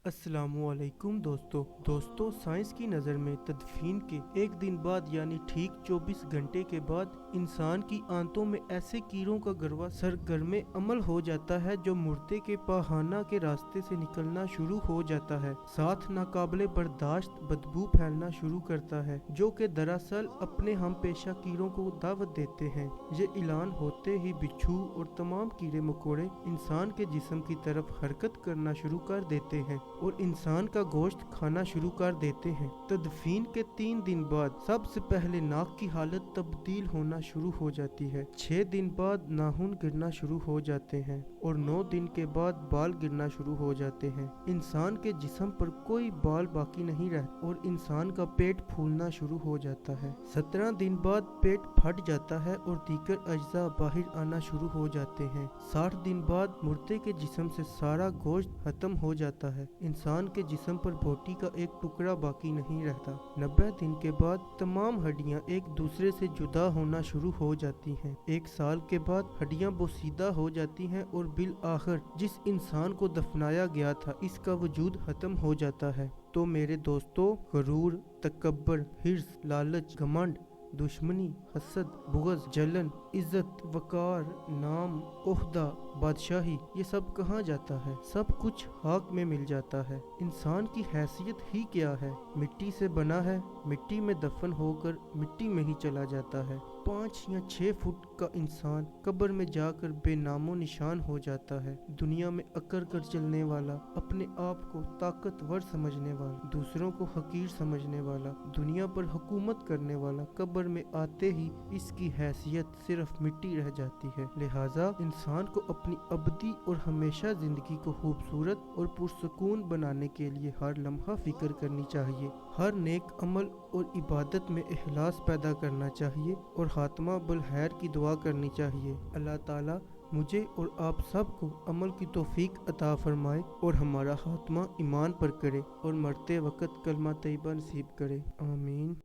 अस्सलामुअलैकुम दोस्तों साइंस की नज़र में तदफीन के एक दिन बाद यानी ठीक 24 घंटे के बाद इंसान की आंतों में ऐसे कीड़ों का गरवा सरगर्मे अमल हो जाता है जो मुर्दे के पाहाना के रास्ते से निकलना शुरू हो जाता है। साथ नाकाबिले बर्दाश्त बदबू फैलना शुरू करता है जो कि दरअसल अपने हम पेशा कीड़ों को दावत देते हैं। ये ऐलान होते ही बिच्छू और तमाम कीड़े मकोड़े इंसान के जिस्म की तरफ हरकत करना शुरू कर देते हैं और इंसान का गोश्त खाना शुरू कर देते हैं। तदफीन के 3 दिन बाद सबसे पहले नाक की हालत तब्दील होना शुरू हो जाती है। 6 दिन बाद नाखून गिरना शुरू हो जाते हैं और 9 दिन के बाद बाल गिरना शुरू हो जाते हैं। इंसान के जिस्म पर कोई बाल बाकी नहीं रहता और इंसान का पेट फूलना शुरू हो जाता है। 17 दिन बाद पेट फट जाता है और दीगर अज्जा बाहर आना शुरू हो जाते हैं। 60 दिन बाद मुर्दे के जिस्म से सारा गोश्त खत्म हो जाता है। इंसान के जिस्म पर बोटी का एक टुकड़ा बाकी नहीं रहता। 90 दिन के बाद तमाम हड्डियां एक दूसरे से जुदा होना शुरू हो जाती हैं। 1 साल के बाद हड्डियां बोसीदा हो जाती हैं और बिल आखिर जिस इंसान को दफनाया गया था इसका वजूद खत्म हो जाता है। तो मेरे दोस्तों, गरूर, तकब्बर, हिर्स, लालच, घमंड, दुश्मनी, हसद, बुग़्ज़, जलन, इज्जत, वकार, नाम, ओहदा, बादशाही, ये सब कहाँ जाता है? सब कुछ खाक में मिल जाता है। इंसान की हैसियत ही क्या है? मिट्टी से बना है, मिट्टी में दफन होकर मिट्टी में ही चला जाता है। 5 या 6 फुट का इंसान कब्र में जाकर बेनामो निशान हो जाता है। दुनिया में अकड़ कर चलने वाला, अपने आप को ताकतवर समझने वाला, दूसरों को हकीर समझने वाला, दुनिया पर हुकूमत करने वाला कब्र में आते ही इसकी हैसियत सिर्फ मिट्टी रह जाती है। लिहाजा इंसान को अपनी अबदी और हमेशा जिंदगी को खूबसूरत और पुरसुकून बनाने के लिए हर लम्हा फिक्र करनी चाहिए। हर नेक अमल और इबादत में इखलास पैदा करना चाहिए और खात्मा बिल खैर की दुआ करनी चाहिए। अल्लाह ताला मुझे और आप सबको अमल की तौफीक अता फरमाए और हमारा खात्मा ईमान पर करे और मरते वक्त कलमा तैयबा नसीब करे। आमीन।